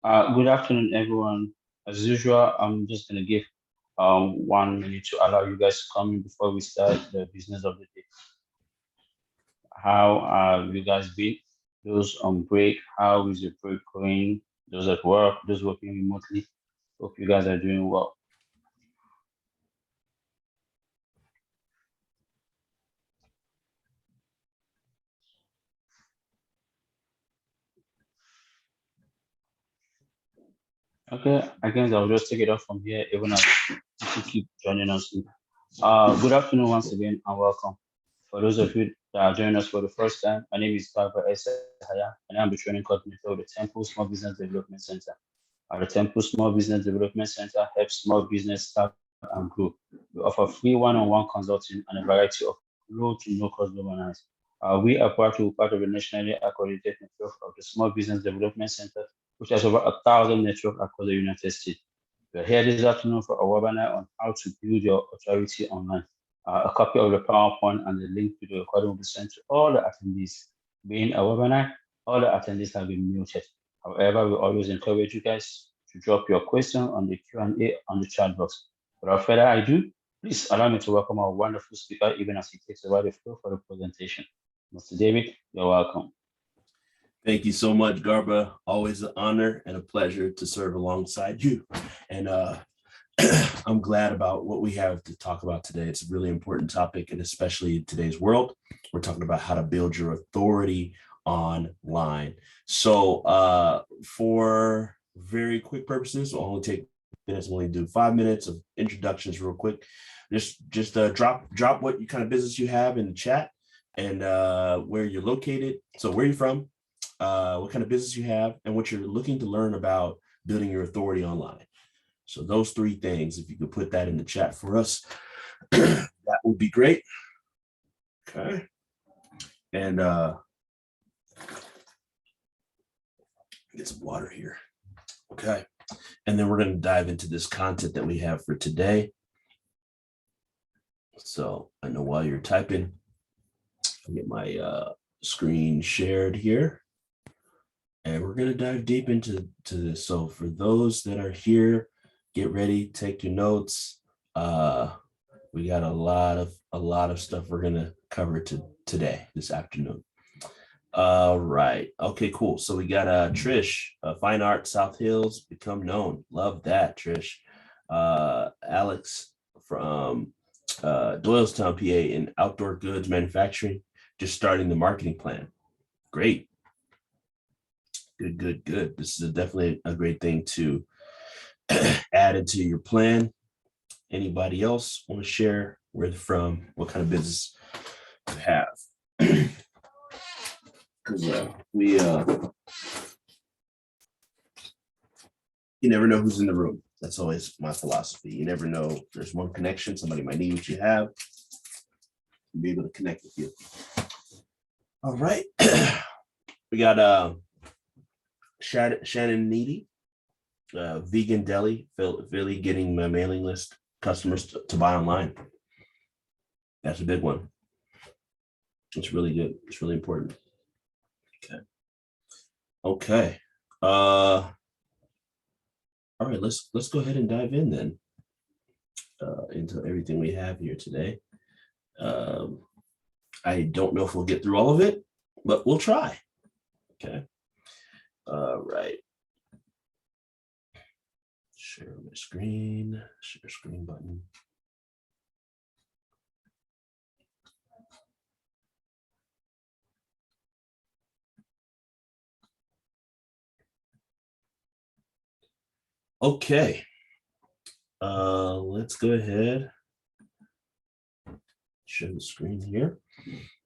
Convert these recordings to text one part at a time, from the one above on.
Good afternoon, everyone. As usual, I'm just gonna give 1 minute to allow you guys to come in before we start the business of the day. How have you guys been? Those on break, how is your break going? Those at work, those working remotely. Hope you guys are doing well. Okay, I guess I'll just take it off from here, even as you keep joining us. Good afternoon once again and welcome. For those of you that are joining us for the first time, my name is Baba Esahaya, and I'm the training coordinator of the Temple Small Business Development Center. At the Temple Small Business Development Center helps small business start and grow. We offer free one-on-one consulting and a variety of low to no cost webinars. We are part of the nationally accredited network of the Small Business Development Center, which has over 1,000 networks across the United States. We're here this afternoon for a webinar on how to build your authority online. A copy of the PowerPoint and the link to the recording will be sent to all the attendees. Being a webinar, all the attendees have been muted. However, we always encourage you guys to drop your question on the Q&A on the chat box. Without further ado, please allow me to welcome our wonderful speaker, even as he takes over the floor for the presentation. Mr. David, you're welcome. Thank you so much, Garba. Always an honor and a pleasure to serve alongside you. And I'm glad about what we have to talk about today. It's a really important topic, and especially in today's world, we're talking about how to build your authority online. So for very quick purposes, we'll only take minutes. We'll only do 5 minutes of introductions real quick. Just drop what kind of business you have in the chat and where you're located. So where you're from, what kind of business you have, and what you're looking to learn about building your authority online. So those three things, if you could put that in the chat for us, that would be great. Okay. And get some water here. Okay. And then we're going to dive into this content that we have for today. So I know while you're typing, I'll get my screen shared here. And we're going to dive deep into this. So for those that are here, get ready, take your notes. We got a lot of stuff we're going to cover today, this afternoon. All right. Okay, cool. So we got Trish, Fine Art, South Hills, Become Known. Love that, Trish. Alex from Doylestown, PA, in outdoor goods manufacturing, just starting the marketing plan. Great. Good. This is definitely a great thing to add into your plan. Anybody else want to share where they're from, what kind of business you have? Because you never know who's in the room. That's always my philosophy. You never know. There's one connection. Somebody might need what you have and be able to connect with you. All right. We got Shannon Needy, vegan deli, Philly, getting my mailing list customers to buy online. That's a big one. It's really good. It's really important. Okay. All right, let's go ahead and dive in then into everything we have here today. I don't know if we'll get through all of it, but we'll try. Okay. All right. Share my screen, share screen button. Okay. Let's go ahead. Share the screen here.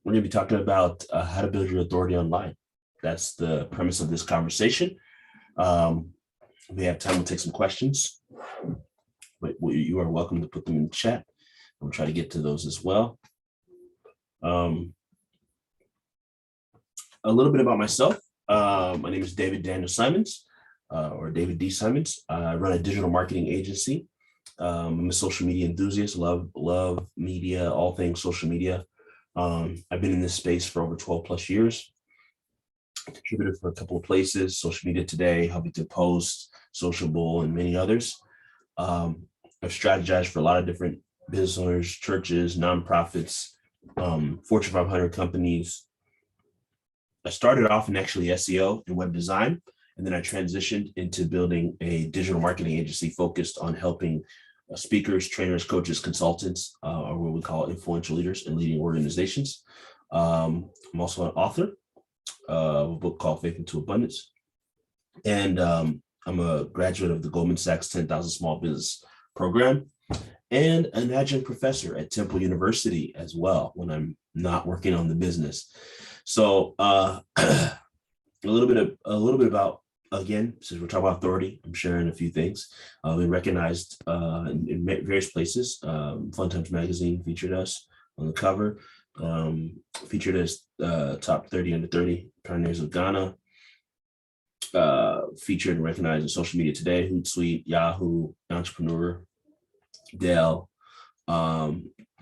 We're going to be talking about how to build your authority online. That's the premise of this conversation. We have time, we'll take some questions, but you are welcome to put them in the chat. We'll try to get to those as well. A little bit about myself. My name is David Daniel Simons, or David D. Simons. I run a digital marketing agency. I'm a social media enthusiast, love media, all things social media. I've been in this space for over 12 plus years. contributed for a couple of places, Social Media Today, Helping to Post, Sociable, and many others. I've strategized for a lot of different business owners, churches, nonprofits, Fortune 500 companies. I started off in actually SEO and web design, and then I transitioned into building a digital marketing agency focused on helping speakers, trainers, coaches, consultants, or what we call influential leaders in leading organizations. I'm also an author of a book called Faith into Abundance. And I'm a graduate of the Goldman Sachs 10,000 Small Business Program and an adjunct professor at Temple University as well when I'm not working on the business. So a little bit about, again, since we're talking about authority, I'm sharing a few things. We recognized in various places. Fun Times Magazine featured us on the cover, featured as top 30 under 30 pioneers of Ghana, featured and recognized in Social Media Today, Hootsuite, Yahoo, Entrepreneur, Dell.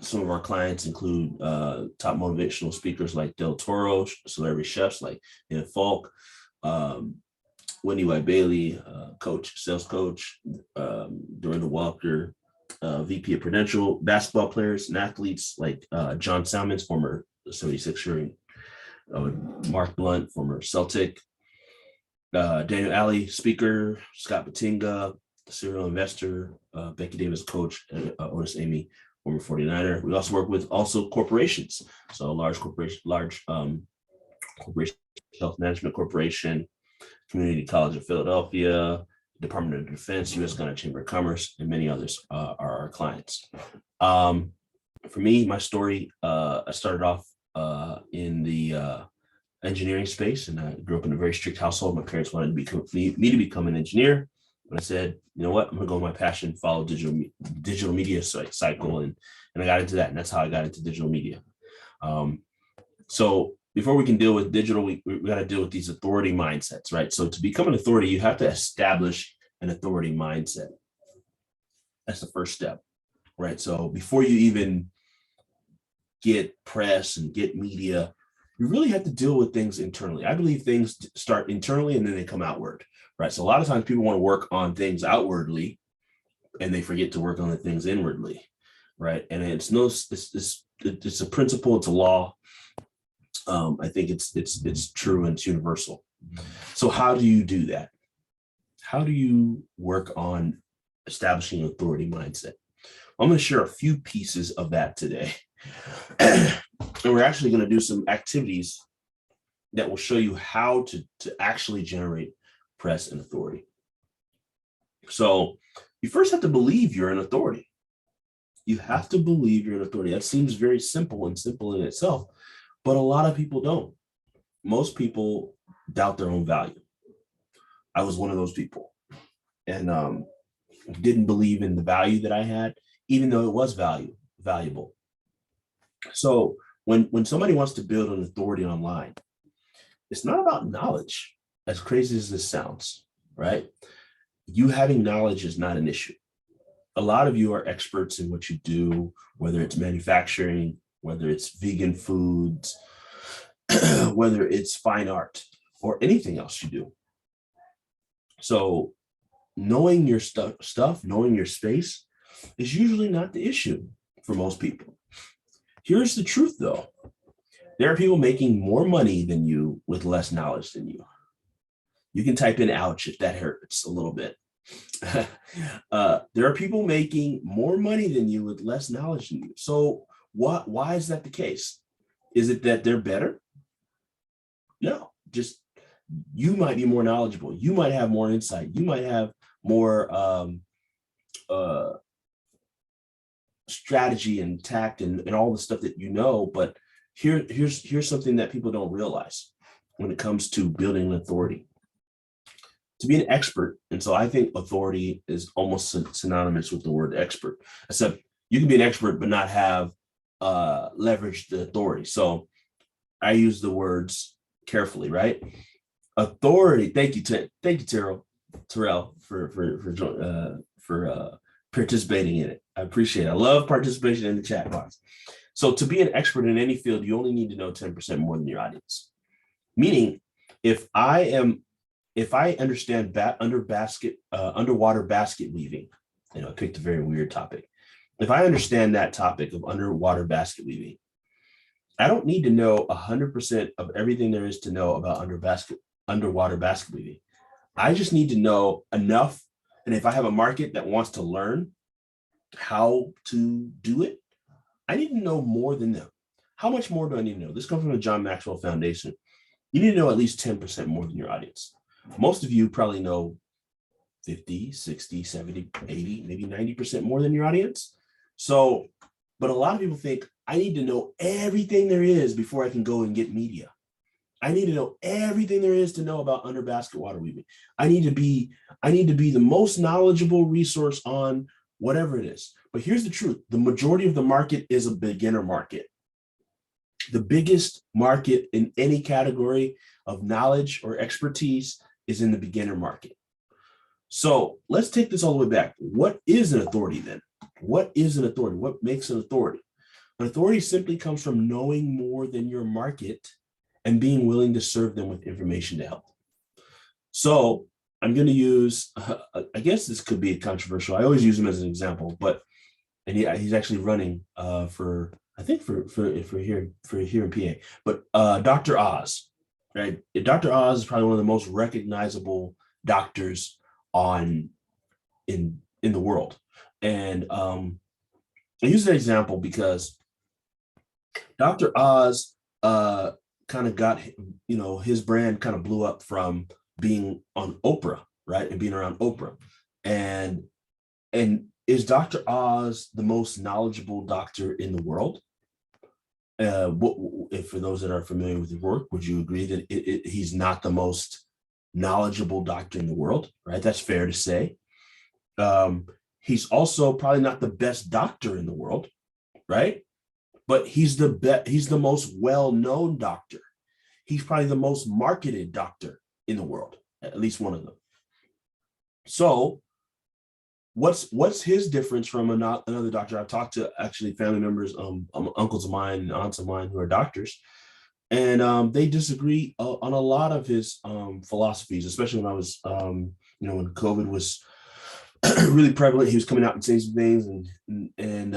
Some of our clients include top motivational speakers like Del Toro, celebrity chefs like Ian Falk, Wendy White Bailey, sales coach, Dorinda Walker, VP of Prudential, basketball players and athletes like John Salmons, former 76er, Mark Blunt, former Celtic, Daniel Alley, speaker, Scott Batinga, serial investor, Becky Davis, coach, and Otis Amy, former 49er. We also work with corporations. So large corporation, Health Management Corporation, Community College of Philadelphia, Department of Defense, U.S. Ghana Chamber of Commerce, and many others are our clients. For me, my story, I started off in the engineering space, and I grew up in a very strict household. My parents wanted me to become an engineer. But I said, you know what, I'm gonna go with my passion, follow digital media cycle, and I got into that, and that's how I got into digital media. So before we can deal with digital, we got to deal with these authority mindsets, right? So to become an authority, you have to establish an authority mindset. That's the first step, right? So before you even get press and get media, you really have to deal with things internally. I believe things start internally and then they come outward, right? So a lot of times people want to work on things outwardly and they forget to work on the things inwardly, right? And it's a principle, it's a law. I think it's true and it's universal. So how do you do that? How do you work on establishing an authority mindset? I'm going to share a few pieces of that today. And we're actually going to do some activities that will show you how to actually generate press and authority. So you first have to believe you're an authority. You have to believe you're an authority. That seems very simple and simple in itself, but a lot of people don't. Most people doubt their own value. I was one of those people, and didn't believe in the value that I had, even though it was valuable. So when somebody wants to build an authority online, it's not about knowledge, as crazy as this sounds, right? You having knowledge is not an issue. A lot of you are experts in what you do, whether it's manufacturing, whether it's vegan foods, whether it's fine art or anything else you do. So knowing your stuff, knowing your space is usually not the issue for most people. Here's the truth though. There are people making more money than you with less knowledge than you. You can type in ouch if that hurts a little bit. There are people making more money than you with less knowledge than you. So why is that the case? Is it that they're better? No, just you might be more knowledgeable. You might have more insight. You might have more strategy and tact and all the stuff that you know. But here's something that people don't realize when it comes to building an authority. To be an expert, and so I think authority is almost synonymous with the word expert, except you can be an expert but not have leveraged the authority. So I use the words carefully, right? Authority. Thank you, Terrell, for participating in it. I appreciate it. I love participation in the chat box. So to be an expert in any field, you only need to know 10% more than your audience. Meaning, If I understand underwater basket weaving, I picked a very weird topic. If I understand that topic of underwater basket weaving, I don't need to know 100% of everything there is to know about underwater basket weaving. I just need to know enough. And if I have a market that wants to learn how to do it, I need to know more than them. How much more do I need to know? This comes from the John Maxwell Foundation. You need to know at least 10% more than your audience. Most of you probably know 50, 60, 70, 80, maybe 90% more than your audience. So, but a lot of people think I need to know everything there is before I can go and get media. I need to know everything there is to know about under basket water weaving. I need to be the most knowledgeable resource on whatever it is. But here's the truth. The majority of the market is a beginner market. The biggest market in any category of knowledge or expertise is in the beginner market. So let's take this all the way back. What is an authority then? What is an authority? What makes an authority? An authority simply comes from knowing more than your market and being willing to serve them with information to help. So I'm going to use, I guess this could be controversial. I always use him as an example, but he's actually running for here in PA. But Dr. Oz, right? Dr. Oz is probably one of the most recognizable doctors in the world, and I use that example because Dr. Oz kind of got, his brand kind of blew up from being on Oprah, right? And being around Oprah. And is Dr. Oz the most knowledgeable doctor in the world? If for those that are familiar with his work, would you agree that he's not the most knowledgeable doctor in the world, right? That's fair to say. He's also probably not the best doctor in the world, right? But he's the most well-known doctor. He's probably the most marketed doctor in the world, at least one of them. So what's his difference from another doctor? I've talked to actually family members, uncles of mine, and aunts of mine who are doctors, and they disagree on a lot of his philosophies, especially when I was, when COVID was really prevalent. He was coming out and saying some things, and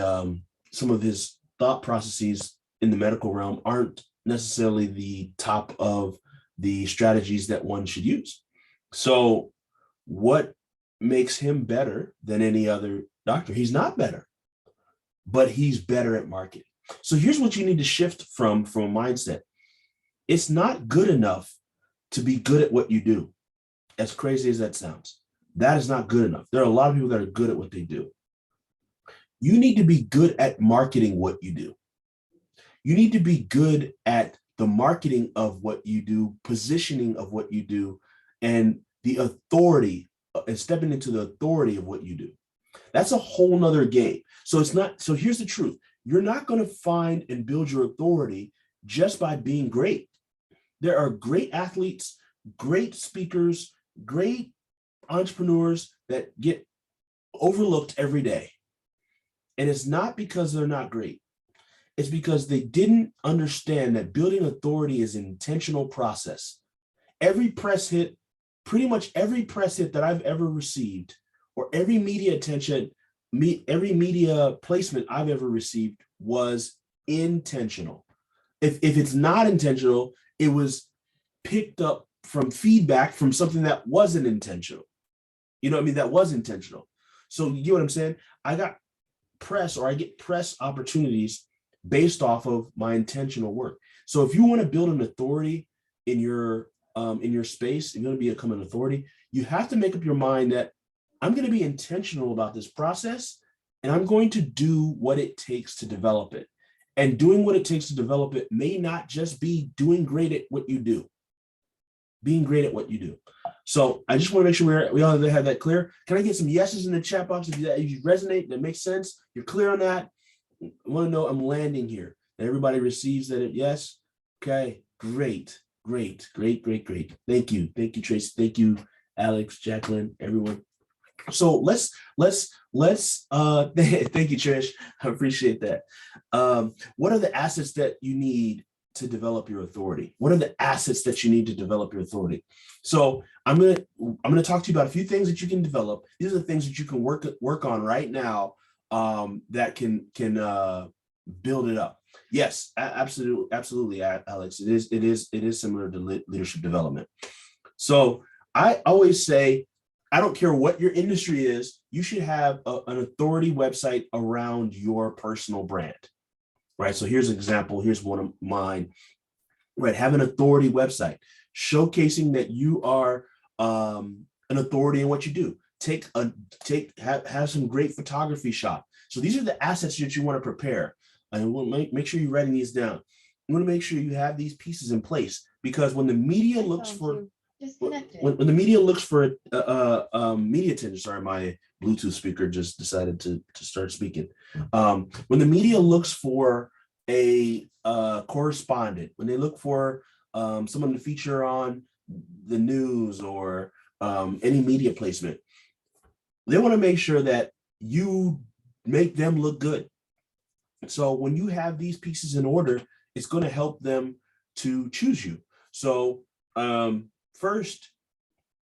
some of his thought processes in the medical realm aren't necessarily the top of the strategies that one should use. So what makes him better than any other doctor? He's not better, but he's better at marketing. So here's what you need to shift from a mindset. It's not good enough to be good at what you do. As crazy as that sounds, that is not good enough. There are a lot of people that are good at what they do. You need to be good at marketing what you do. You need to be good at the marketing of what you do, positioning of what you do, and the authority, and stepping into the authority of what you do. That's a whole nother game. So here's the truth. You're not going to find and build your authority just by being great. There are great athletes, great speakers, great entrepreneurs that get overlooked every day. And it's not because they're not great. It's because they didn't understand that building authority is an intentional process. Pretty much every press hit that I've ever received, or every media attention, every media placement I've ever received was intentional. If it's not intentional, it was picked up from feedback from something that wasn't intentional. That was intentional. So you know what I'm saying? I get press opportunities based off of my intentional work. So if you want to build an authority in your space, you're going to become an authority, you have to make up your mind that I'm going to be intentional about this process, and I'm going to do what it takes to develop it. And doing what it takes to develop it may not just be doing great at what you do, being great at what you do. So I just want to make sure we all have that clear. Can I get some yeses in the chat box if you resonate, that makes sense, you're clear on that? I want to know I'm landing here. Everybody receives that yes? Okay, great. Thank you, Tracy. Thank you, Alex, Jacqueline, everyone. So let's thank you, Trish. I appreciate that. What are the assets that you need to develop your authority? What are the assets that you need to develop your authority? So I'm gonna talk to you about a few things that you can develop. These are the things that you can work on right now, that can build it up. Yes, absolutely, Alex. It is similar to leadership development. So I always say, I don't care what your industry is, you should have an authority website around your personal brand, right? So here's an example. Here's one of mine, right? Have an authority website showcasing that you are an authority in what you do. Have some great photography shot. So these are the assets that you want to prepare, and we'll make sure you're writing these down. You want to make sure you have these pieces in place, because when the media looks for when the media looks for media attention, sorry, my Bluetooth speaker just decided to start speaking. When the media looks for a correspondent, when they look for someone to feature on the news or any media placement, they want to make sure that you make them look good. So when you have these pieces in order, it's going to help them to choose you. So first,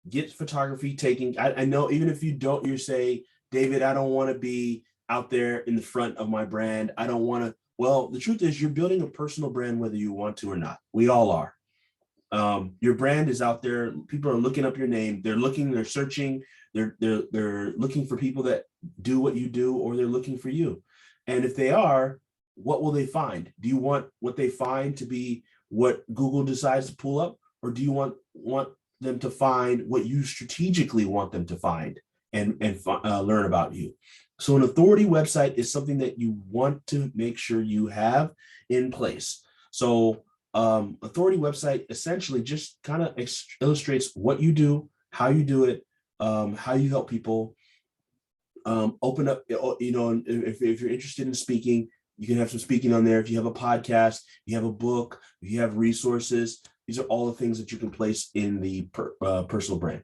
get photography taking. I know, even if you say, David, I don't want to be out there in the front of my brand. I don't want to. Well, the truth is, you're building a personal brand whether you want to or not. We all are. Your brand is out there. People are looking up your name. They're searching. They're looking for people that do what you do, or they're looking for you. And if they are, what will they find? Do you want what they find to be what Google decides to pull up, or do you want them to find what you strategically want them to find and learn about you? So an authority website is something that you want to make sure you have in place. So authority website essentially just kind of illustrates what you do, how you do it, how you help people. Open up, if you're interested in speaking, you can have some speaking on there. If you have a podcast, you have a book, if you have resources, these are all the things that you can place in the personal brand.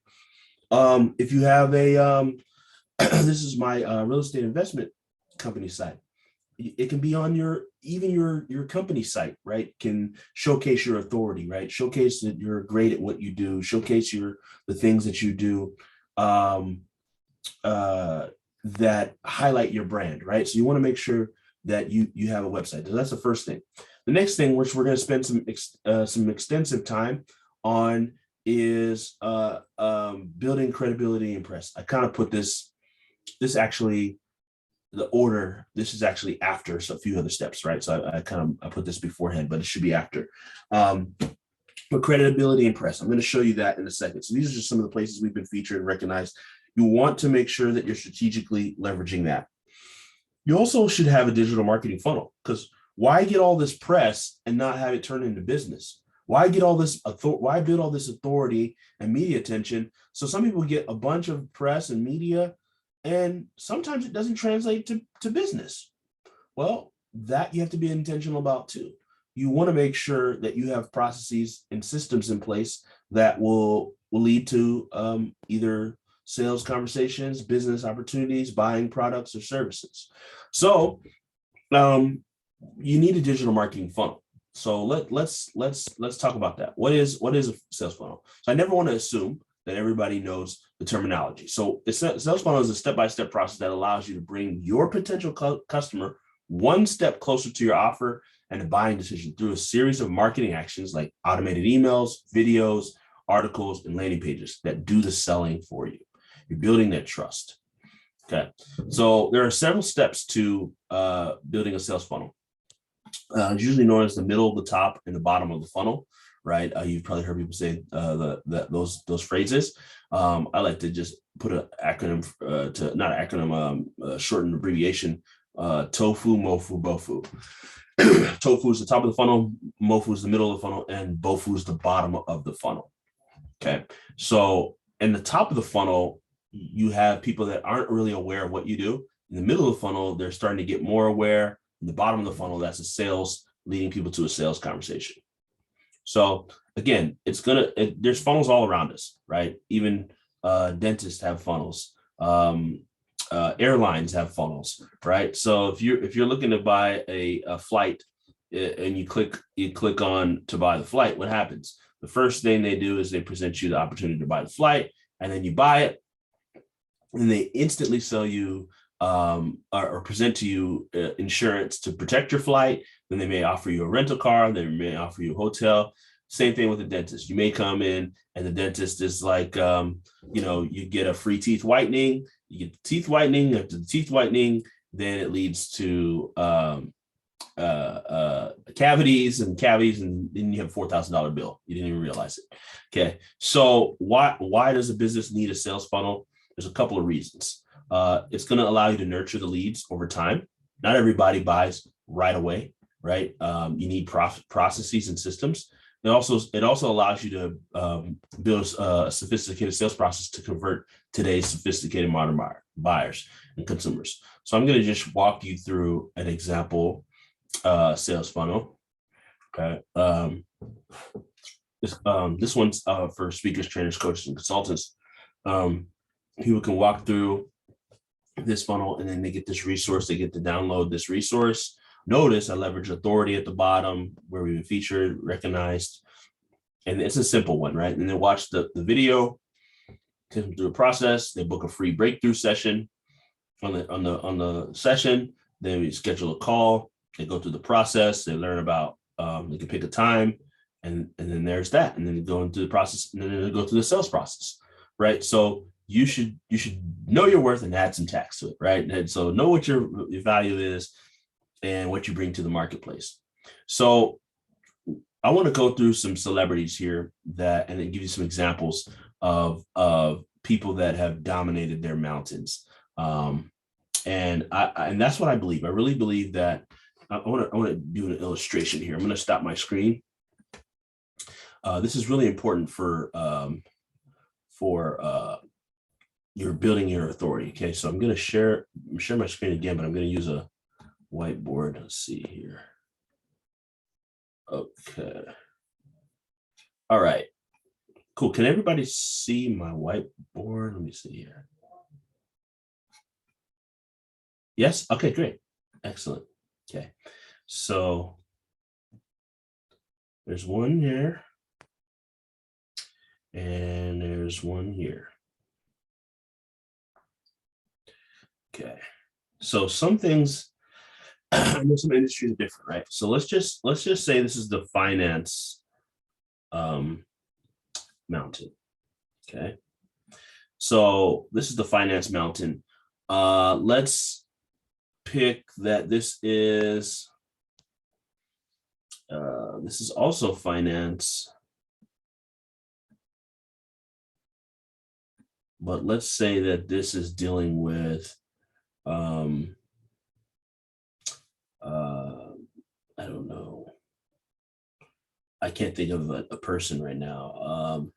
If you have a, this is my real estate investment company site. It can be on your company site, right? Can showcase your authority, right? Showcase that you're great at what you do. Showcase the things that you do that highlight your brand, right? So you want to make sure that you have a website. So that's the first thing. The next thing, which we're going to spend some extensive time on, is building credibility and press. I kind of put this actually, the order, this is actually after a few other steps, right? So I put this beforehand, but it should be after. But credibility and press, I'm going to show you that in a second. So these are just some of the places we've been featured and recognized. You want to make sure that you're strategically leveraging that. You also should have a digital marketing funnel, because why get all this press and not have it turn into business? Why get all this why build all this authority and media attention? So some people get a bunch of press and media, and sometimes it doesn't translate to business. Well, that you have to be intentional about too. You want to make sure that you have processes and systems in place that will lead to either sales conversations, business opportunities, buying products or services. So you need a digital marketing funnel. So let's talk about that. What is a sales funnel? So I never want to assume that everybody knows the terminology. So the sales funnel is a step-by-step process that allows you to bring your potential customer one step closer to your offer and a buying decision through a series of marketing actions like automated emails, videos, articles, and landing pages that do the selling for you. You're building that trust. Okay, so there are several steps to building a sales funnel. It's usually known as the middle, the top, and the bottom of the funnel, right? You've probably heard people say those phrases. I like to just put an acronym not an acronym, shortened abbreviation: TOFU, MOFU, BOFU. TOFU is the top of the funnel, MOFU is the middle of the funnel, and BOFU is the bottom of the funnel. Okay, so in the top of the funnel, you have people that aren't really aware of what you do. In the middle of the funnel, they're starting to get more aware. In the bottom of the funnel, that's a sales, leading people to a sales conversation. So again, there's funnels all around us, right? Even dentists have funnels. Airlines have funnels, right? So if you're looking to buy a flight and you click on to buy the flight, what happens? The first thing they do is they present you the opportunity to buy the flight, and then you buy it, and they instantly sell you or present to you insurance to protect your flight. Then they may offer you a rental car. They may offer you a hotel. Same thing with the dentist. You may come in and the dentist is like, you get a free teeth whitening. You get teeth whitening. After the teeth whitening, then it leads to cavities, and then you have a $4,000 bill. You didn't even realize it. Okay, so why does a business need a sales funnel? There's a couple of reasons. It's going to allow you to nurture the leads over time. Not everybody buys right away, right? You need processes and systems. It also allows you to build a sophisticated sales process to convert today's sophisticated modern buyers and consumers. So I'm going to just walk you through an example sales funnel. Okay. This one's for speakers, trainers, coaches, and consultants. People can walk through this funnel and then they get this resource. They get to download this resource. Notice I leverage authority at the bottom where we've been featured, recognized, and it's a simple one, right? And then watch the video, take them through a process. They book a free breakthrough session on the session. Then we schedule a call. They go through the process. They learn about. They can pick a time, and then there's that. And then they go into the process, and then they go through the sales process, right? So you should know your worth and add some tax to it, right? And so know what your value is and what you bring to the marketplace. So I want to go through some celebrities here and then give you some examples of people that have dominated their mountains. And that's what I believe. I really believe that. I want to do an illustration here. I'm going to stop my screen. This is really important for you're building your authority. Okay, so I'm going to share my screen again, but I'm going to use a whiteboard. Let's see here. Okay. All right. Cool. Can everybody see my whiteboard? Let me see here. Yes. Okay, great. Excellent. Okay. So there's one here. And there's one here. Okay. So some things, I know some industries are different, right? So let's just say this is the finance mountain. Okay. So this is the finance mountain. Let's pick that this is also finance. But let's say that this is dealing with I don't know. I can't think of a person right now.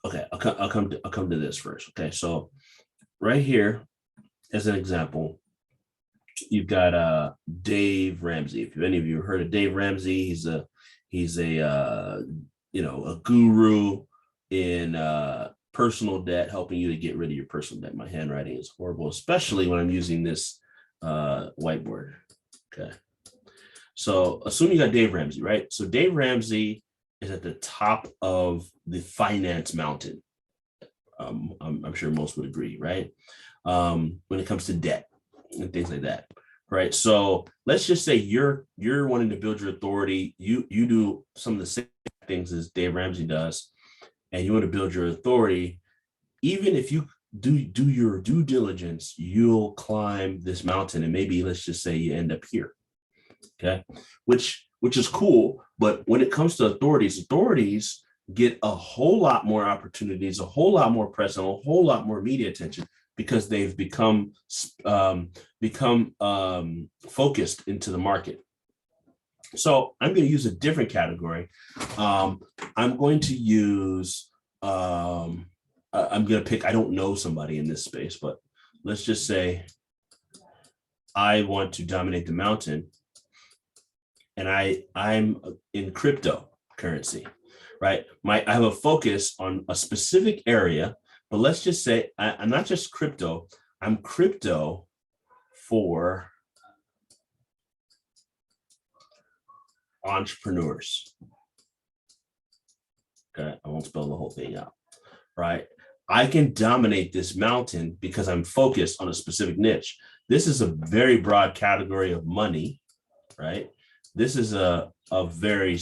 Okay, I'll come to this first. Okay, so right here, as an example, you've got Dave Ramsey. If any of you have heard of Dave Ramsey, he's a guru in personal debt, helping you to get rid of your personal debt. My handwriting is horrible, especially when I'm using this whiteboard. Okay. So assume you got Dave Ramsey, right? So Dave Ramsey is at the top of the finance mountain. I'm sure most would agree, right? When it comes to debt and things like that, right? So let's just say you're wanting to build your authority. You do some of the same things as Dave Ramsey does, and you want to build your authority. Even if you do your due diligence, you'll climb this mountain, and maybe let's just say you end up here. Okay, which is cool. But when it comes to authorities get a whole lot more opportunities, a whole lot more press, and a whole lot more media attention because they've become focused into the market. So I'm going to use a different category. I'm going to use, I'm going to pick, I don't know somebody in this space, but let's just say I want to dominate the mountain, and I'm in cryptocurrency, right? I have a focus on a specific area, but let's just say I'm not just crypto, I'm crypto for entrepreneurs. Okay, I won't spell the whole thing out, right? I can dominate this mountain because I'm focused on a specific niche. This is a very broad category of money, right? This is a very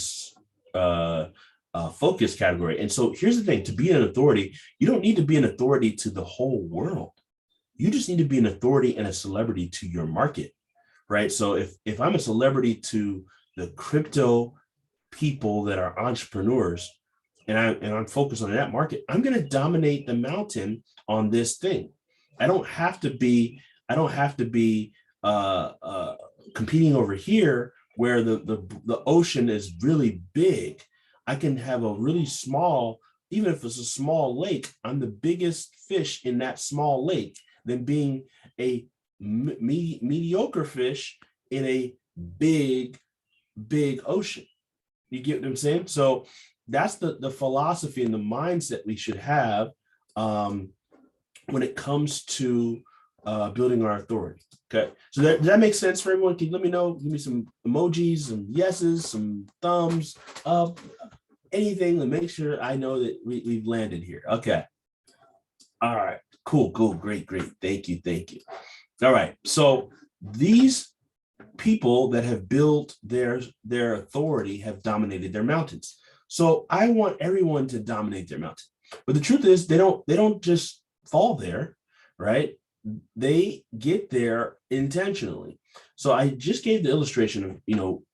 focused category. And so here's the thing, to be an authority, you don't need to be an authority to the whole world. You just need to be an authority and a celebrity to your market, right? So if I'm a celebrity to the crypto people that are entrepreneurs, and I'm focused on that market, I'm going to dominate the mountain on this thing. I don't have to be competing over here where the ocean is really big. I can have a really small, even if it's a small lake, I'm the biggest fish in that small lake than being a mediocre fish in a big ocean. You get what I'm saying? So that's the philosophy and the mindset we should have when it comes to building our authority. Okay, so does that make sense for everyone? Can you let me know? Give me some emojis, some yeses, some thumbs up, anything to make sure I know that we've landed here. Okay. All right. Cool. Great. Thank you. All right. So these people that have built their authority have dominated their mountains. So I want everyone to dominate their mountain. But the truth is they don't just fall there, right? They get there intentionally. So I just gave the illustration of,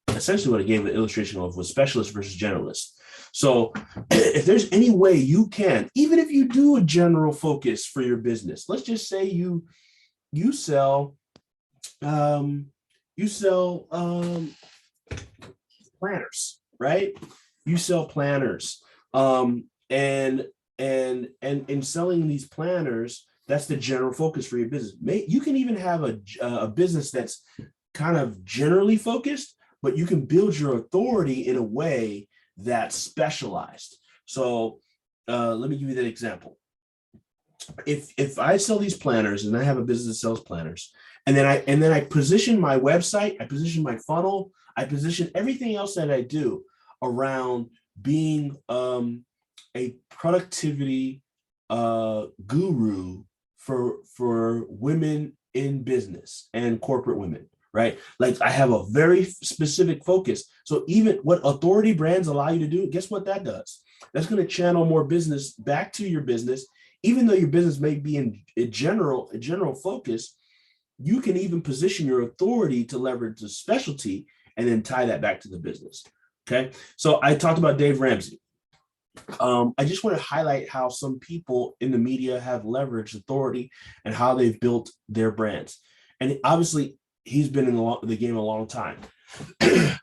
essentially what I gave the illustration of was specialist versus generalist. So if there's any way you can, even if you do a general focus for your business, let's just say you sell planners, right? You sell planners, and in selling these planners, that's the general focus for your business. You can even have a business that's kind of generally focused, but you can build your authority in a way that's specialized. So let me give you that example. If I sell these planners and I have a business that sells planners, and then I position my website, I position my funnel, I position everything else that I do around being a productivity guru for women in business and corporate women, right? Like I have a very specific focus. So even what authority brands allow you to do, guess what that does? That's going to channel more business back to your business. Even though your business may be in a general focus, you can even position your authority to leverage the specialty and then tie that back to the business. Okay. So I talked about Dave Ramsey. I just want to highlight how some people in the media have leveraged authority and how they've built their brands. And obviously he's been in the game a long time.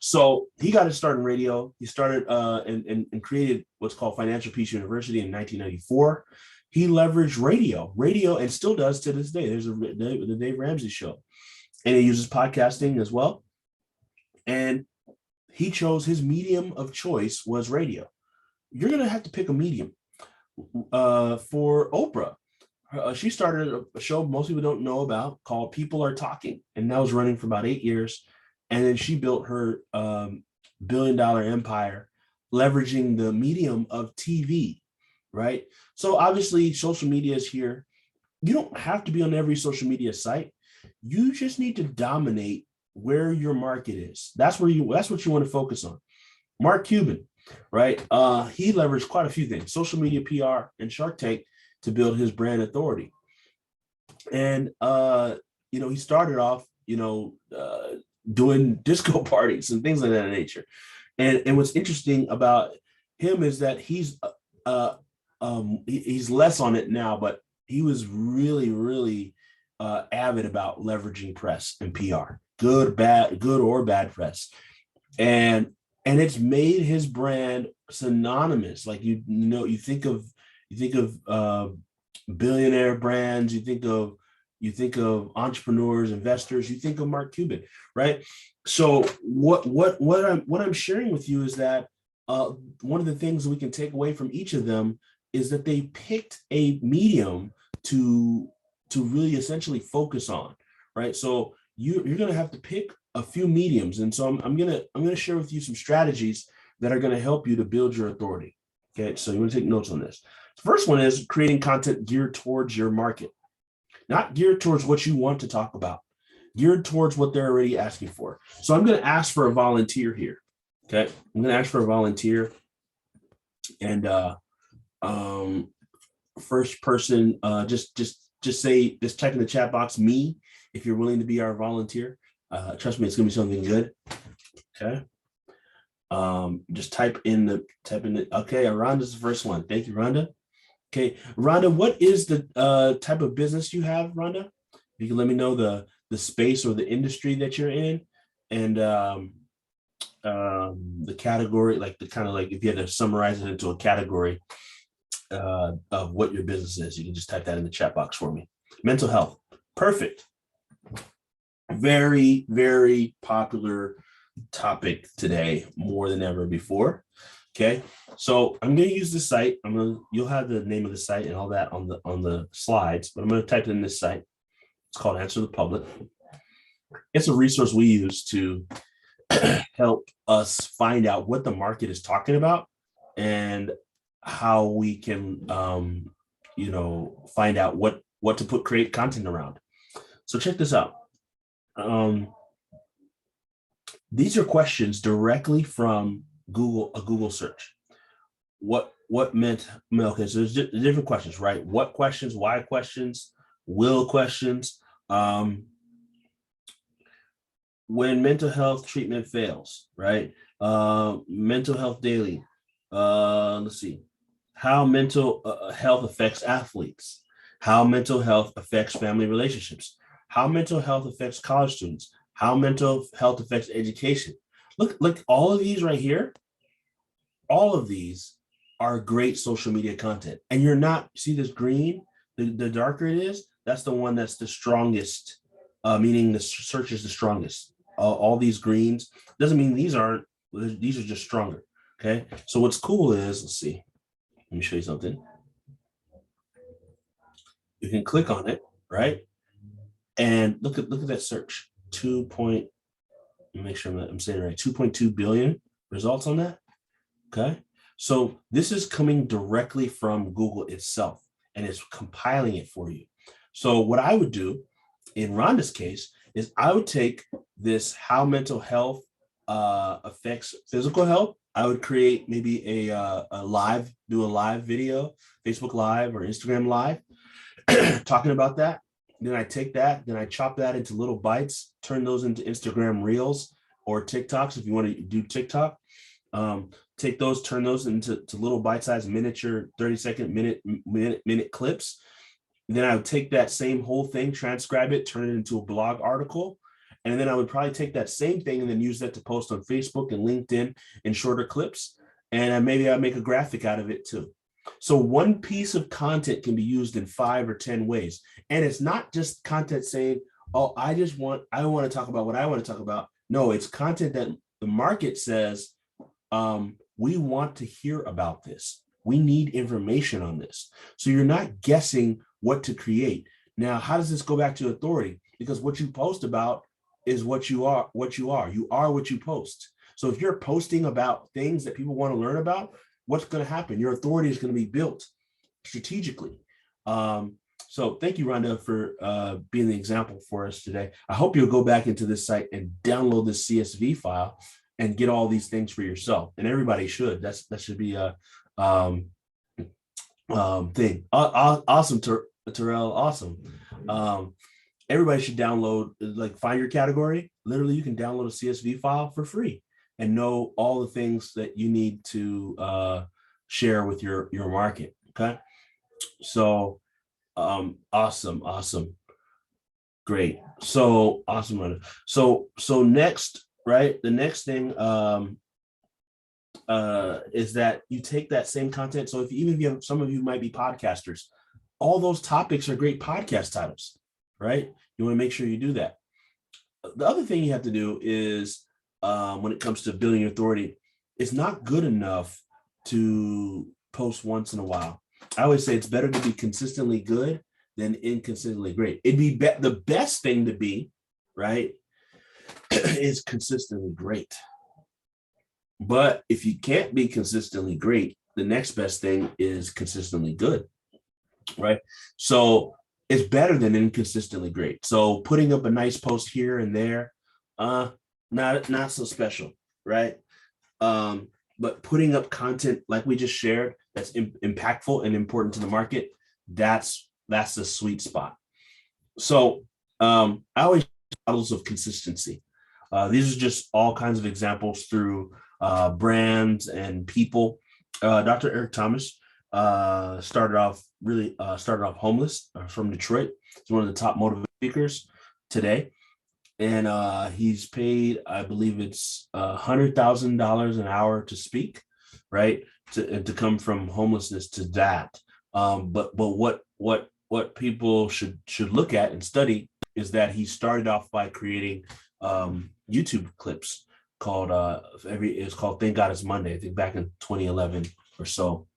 So he got his start in radio. He started and created what's called Financial Peace University in 1994. He leveraged radio, and still does to this day. There's the Dave Ramsey Show, and he uses podcasting as well. And he chose his medium of choice was radio. You're going to have to pick a medium. For Oprah, she started a show most people don't know about called People Are Talking, and that was running for about 8 years. And then she built her billion-dollar empire leveraging the medium of TV. Right. So obviously social media is here. You don't have to be on every social media site. You just need to dominate where your market is. That's what you want to focus on. Mark Cuban, right? He leveraged quite a few things, social media, PR, and Shark Tank to build his brand authority. And he started off, doing disco parties and things of that nature. And what's interesting about him is that he's less on it now, but he was really avid about leveraging press and PR, good or bad press, and it's made his brand synonymous. Like you think of billionaire brands, you think of entrepreneurs, investors, you think of Mark Cuban, right? So what I'm sharing with you is that one of the things we can take away from each of them is that they picked a medium to really essentially focus on, right? So you're going to have to pick a few mediums. And so I'm gonna share with you some strategies that are gonna help you to build your authority. Okay, so you want to take notes on this. The first one is creating content geared towards your market, not geared towards what you want to talk about, geared towards what they're already asking for. So I'm going to ask for a volunteer here. Okay, I'm going to ask for a volunteer, and first person, just say, just type in the chat box me if you're willing to be our volunteer. Trust me, it's going to be something good. Okay. Just type in the okay, Rhonda's the first one. Thank you, Rhonda. Okay, Rhonda, what is the type of business you have, Rhonda? You can let me know the space or the industry that you're in, and the category, like the kind of like if you had to summarize it into a category of what your business is, you can just type that in the chat box for me. Mental health, perfect. Very, very popular topic today, more than ever before. Okay, so I'm going to use this site. You'll have the name of the site and all that on the slides, but I'm going to type in this site. It's called Answer the Public. It's a resource we use to help us find out what the market is talking about and how we can, find out what to create content around. So check this out. These are questions directly from Google, a Google search. What meant, okay, so there's different questions, right? What questions, why questions, will questions. When mental health treatment fails, right? Mental health daily. Let's see. How mental health affects athletes. How mental health affects family relationships. How mental health affects college students. How mental health affects education. Look, all of these right here, all of these are great social media content. And you're not, see this green, the darker it is, that's the one that's the strongest, meaning the search is the strongest. All these greens, doesn't mean these aren't, these are just stronger, okay? So what's cool is, let's see, let me show you something. You can click on it, right? And look at that search, make sure I'm saying it right, 2.2 billion results on that, okay? So this is coming directly from Google itself, and it's compiling it for you. So what I would do in Rhonda's case is I would take this how mental health affects physical health. I would create maybe a live video, Facebook Live or Instagram Live, talking about that. Then I take that, then I chop that into little bites, turn those into Instagram Reels or TikToks if you want to do TikTok. Take those, turn those into little bite-sized miniature 30-second, minute clips. Then I would take that same whole thing, transcribe it, turn it into a blog article. And then I would probably take that same thing and then use that to post on Facebook and LinkedIn in shorter clips. And maybe I'll make a graphic out of it too. So one piece of content can be used in 5 or 10 ways. And it's not just content saying, oh, I want to talk about what I want to talk about. No, it's content that the market says, we want to hear about this. We need information on this. So you're not guessing what to create. Now, how does this go back to authority? Because what you post about is what you are. You are what you post. So if you're posting about things that people want to learn about, what's going to happen? Your authority is going to be built strategically. So thank you, Rhonda, for being the example for us today. I hope you'll go back into this site and download this CSV file and get all these things for yourself. And everybody should. That should be a thing. Awesome, Terrell. Awesome. Everybody should download, like, find your category. Literally, you can download a CSV file for free and know all the things that you need to share with your market. Okay. So awesome. Great. So awesome, Rhonda. So next, right? The next thing is that you take that same content. So even if you have, some of you might be podcasters, all those topics are great podcast titles, right? You want to make sure you do that. The other thing you have to do is when it comes to building your authority, it's not good enough to post once in a while. I always say it's better to be consistently good than inconsistently great. It'd be the best thing to be, right, is consistently great. But if you can't be consistently great, the next best thing is consistently good, right? So it's better than inconsistently great. So putting up a nice post here and there, uh, not so special, right? Um, but putting up content like we just shared that's impactful and important to the market, that's the sweet spot. So I always models of consistency. These are just all kinds of examples through brands and people. Dr. Eric Thomas started off homeless from Detroit. He's one of the top motivated speakers today, and he's paid, I believe it's $100,000 an hour to speak, right? To come from homelessness to that. But what people should look at and study is that he started off by creating YouTube clips called it's called Thank God It's Monday, I think back in 2011 or so.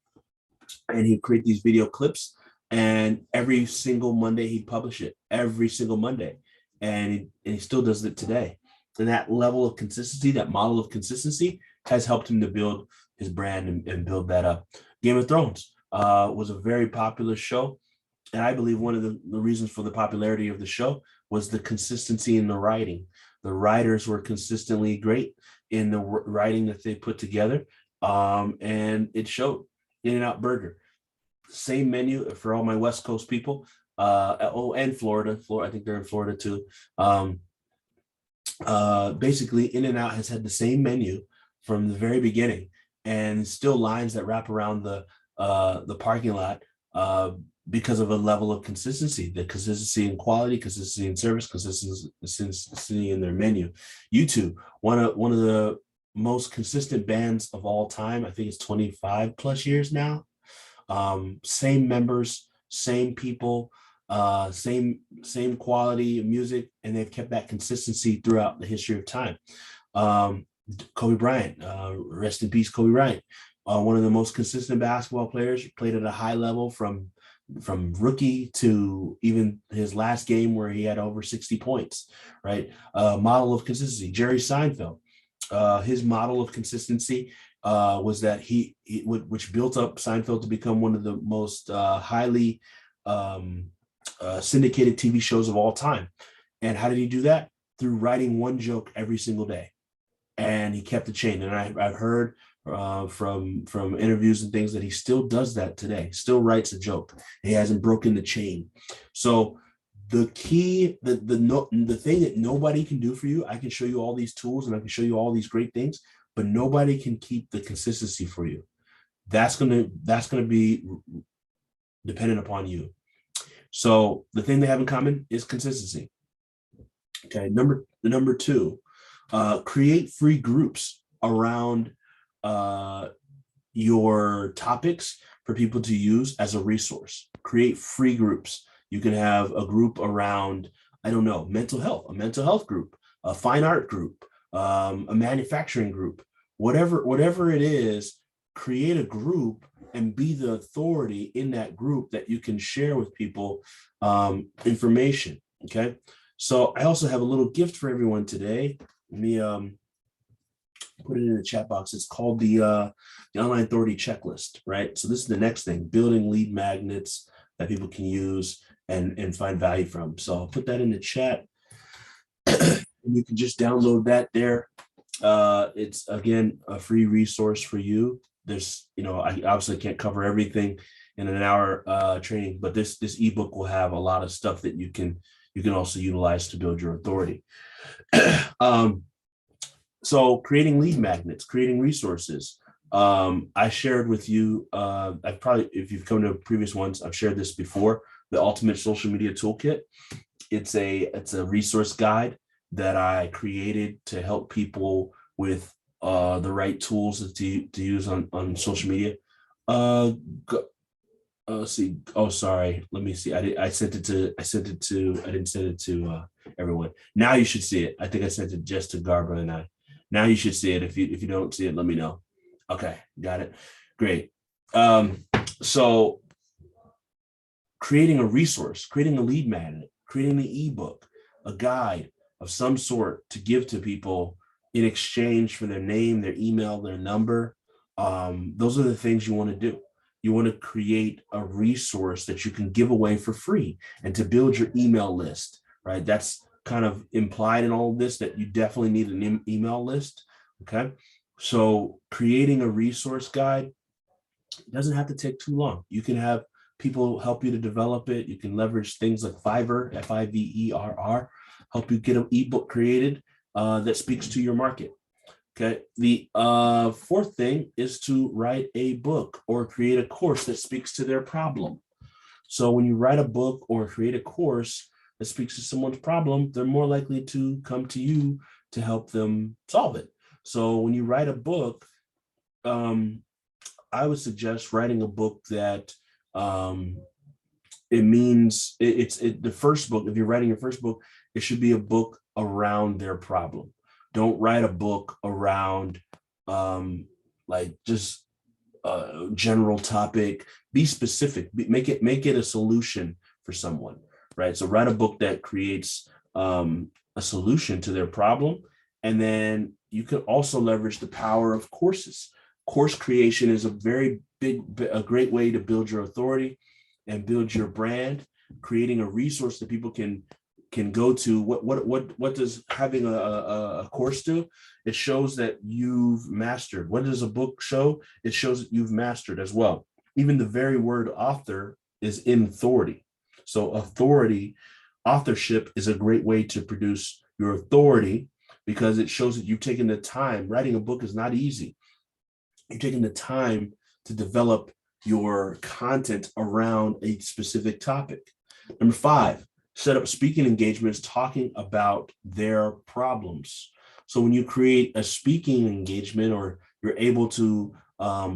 And he'd create these video clips, and every single Monday he'd publish it, every single Monday. And he still does it today. And that level of consistency, that model of consistency has helped him to build his brand and build that up. Game of Thrones was a very popular show. And I believe one of the reasons for the popularity of the show was the consistency in the writing. The writers were consistently great in the writing that they put together. And it showed. In-N-Out Burger, same menu for all my West Coast people. And Florida. I think they're in Florida too. Basically, In-N-Out has had the same menu from the very beginning, and still lines that wrap around the parking lot because of a level of consistency, the consistency in quality, consistency in service, consistency in their menu. YouTube, one of the most consistent bands of all time. I think it's 25 plus years now. Same members, same people, same quality of music, and they've kept that consistency throughout the history of time. Kobe Bryant, rest in peace, Kobe Bryant. One of the most consistent basketball players, played at a high level from rookie to even his last game where he had over 60 points, right? Model of consistency. Jerry Seinfeld, his model of consistency was that which built up Seinfeld to become one of the most highly syndicated TV shows of all time. And how did he do that? Through writing one joke every single day. And he kept the chain. And I've heard from interviews and things that he still does that today, still writes a joke. He hasn't broken the chain. So the key, the thing that nobody can do for you, I can show you all these tools and I can show you all these great things, but nobody can keep the consistency for you. That's gonna be dependent upon you. So the thing they have in common is consistency. Okay, number two, create free groups around your topics for people to use as a resource. Create free groups. You can have a group around, I don't know, mental health, a mental health group, a fine art group, a manufacturing group, whatever it is. Create a group and be the authority in that group that you can share with people information. Okay. So I also have a little gift for everyone today. Let me put it in the chat box. It's called the Online Authority Checklist, right? So this is the next thing, building lead magnets that people can use and find value from. So I'll put that in the chat. And you can just download that there. It's, again, a free resource for you. There's, I obviously can't cover everything in an hour training, but this ebook will have a lot of stuff that you can also utilize to build your authority. So creating lead magnets, creating resources. I shared with you, I've probably, if you've come to previous ones, I've shared this before, the Ultimate Social Media Toolkit. It's a resource guide that I created to help people with the right tools to use on social media. See. Oh, sorry. Let me see. I didn't send it to everyone. Now you should see it. I think I sent it just to Garba and I. Now you should see it. If you don't see it, let me know. Okay, got it. Great. So creating a resource, creating a lead magnet, creating the ebook, a guide, of some sort to give to people in exchange for their name, their email, their number. Those are the things you want to do. You want to create a resource that you can give away for free and to build your email list, right? That's kind of implied in all of this, that you definitely need an email list. Okay. So creating a resource guide doesn't have to take too long. You can have people help you to develop it. You can leverage things like Fiverr, Fiverr, help you get an ebook created that speaks to your market. Okay. The fourth thing is to write a book or create a course that speaks to their problem. So when you write a book or create a course that speaks to someone's problem, they're more likely to come to you to help them solve it. So when you write a book, I would suggest writing a book that the first book, if you're writing your first book, it should be a book around their problem. Don't write a book around just a general topic. Be specific. Make it a solution for someone, right? So write a book that creates a solution to their problem. And then you can also leverage the power of courses. Course creation is a great way to build your authority and build your brand. Creating a resource that people can go to. What does having a course do? It shows that you've mastered. What does a book show? It shows that you've mastered as well. Even the very word author is in authority. So authorship is a great way to produce your authority, because it shows that you've taken the time. Writing a book is not easy. You're taking the time to develop your content around a specific topic. Number 5, set up speaking engagements talking about their problems. So when you create a speaking engagement, or you're able to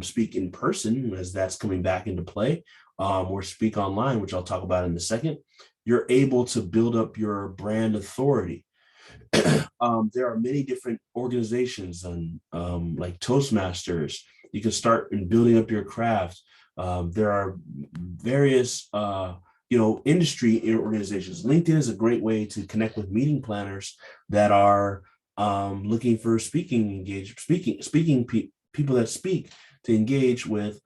speak in person, as that's coming back into play, or speak online, which I'll talk about in a second, you're able to build up your brand authority. There are many different organizations and like Toastmasters. You can start in building up your craft. There are various industry organizations. LinkedIn is a great way to connect with meeting planners that are looking for speaking people that speak to engage with.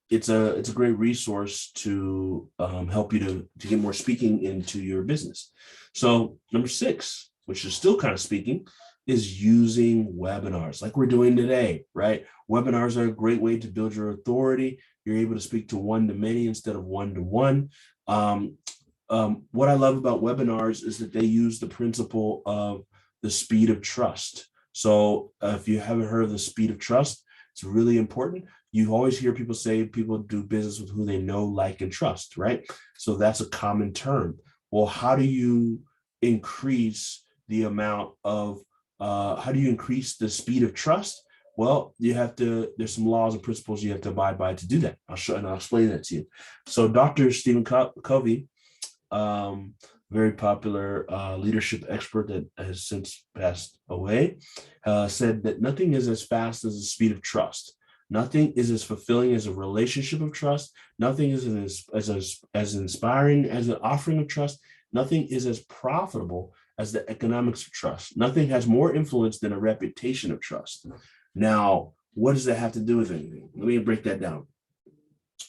It's a great resource to help you to get more speaking into your business. So number 6, which is still kind of speaking, is using webinars like we're doing today, right? Webinars are a great way to build your authority. You're able to speak to one to many instead of one to one. What I love about webinars is that they use the principle of the speed of trust. So if you haven't heard of the speed of trust, it's really important. You always hear people say people do business with who they know, like, and trust, right? So that's a common term. Well, how do you increase the amount of, how do you increase the speed of trust? Well, there's some laws and principles you have to abide by to do that. I'll explain that to you. So Dr. Stephen Covey, very popular leadership expert that has since passed away, said that nothing is as fast as the speed of trust. Nothing is as fulfilling as a relationship of trust. Nothing is as inspiring as an offering of trust. Nothing is as profitable as the economics of trust. Nothing has more influence than a reputation of trust. Now, what does that have to do with anything? Let me break that down.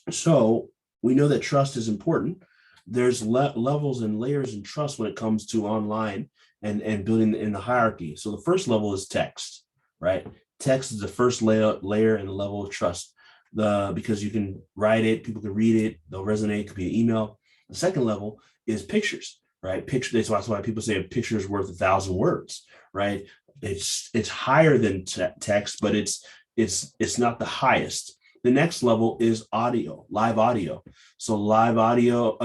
So we know that trust is important. There's levels and layers in trust when it comes to online and building in the hierarchy. So the first level is text, right? Text is the first layer and level of trust, because you can write it, people can read it, they'll resonate, it could be an email. The second level is pictures, right? That's why people say a picture is worth 1,000 words, right? It's higher than text, but it's not the highest. The next level is audio, live audio. So live audio,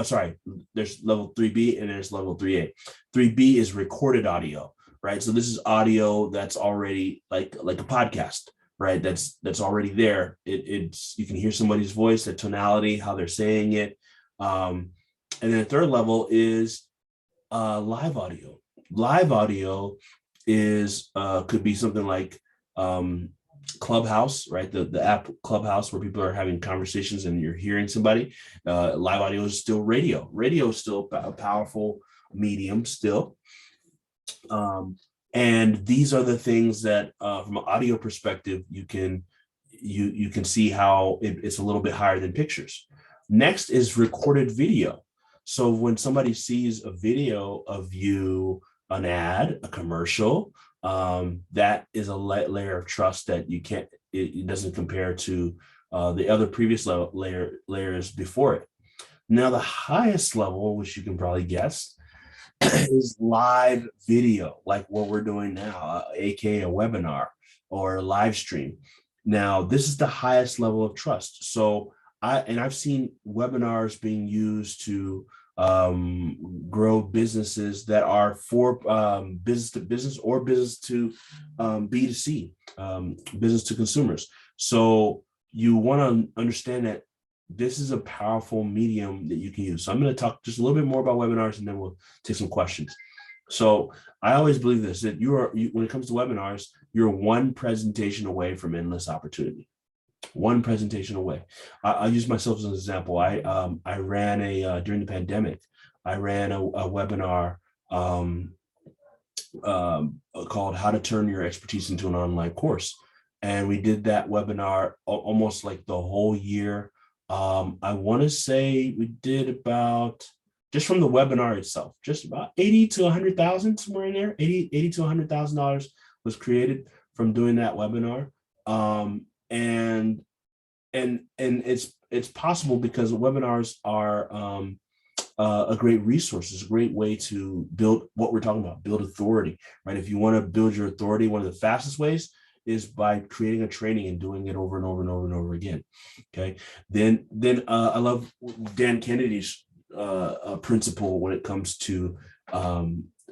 there's level 3B and there's level 3A. 3B is recorded audio, right? So this is audio that's already like a podcast, right? That's already there. You can hear somebody's voice, the tonality, how they're saying it. And then the third level is live audio. Live audio is could be something like Clubhouse, right? The app Clubhouse, where people are having conversations and you're hearing somebody. Live audio is still radio. Radio is still a powerful medium still. And these are the things that, from an audio perspective, you can see how it's a little bit higher than pictures. Next is recorded video. So when somebody sees a video of you, an ad, a commercial, that is a layer of trust that you can't. It doesn't compare to the other previous layers before it. Now, the highest level, which you can probably guess, is live video, like what we're doing now, aka a webinar or a live stream. Now, this is the highest level of trust. So I've seen webinars being used to grow businesses that are for business to business or business to B2C, business to consumers. So you want to understand that this is a powerful medium that you can use. So I'm going to talk just a little bit more about webinars, and then we'll take some questions. So I always believe this, that when it comes to webinars, you're one presentation away from endless opportunity. One presentation away. I'll use myself as an example. I ran during the pandemic, I ran a webinar called How to Turn Your Expertise into an Online Course. And we did that webinar almost like the whole year. I want to say we did about, just from the webinar itself, just about 80 to 100,000, somewhere in there. 80 to $100,000 was created from doing that webinar. And it's possible because webinars are a great resource. It's a great way to build what we're talking about, build authority, right? If you want to build your authority, one of the fastest ways is by creating a training and doing it over and over and over and over again. Okay. Then I love Dan Kennedy's principle when it comes to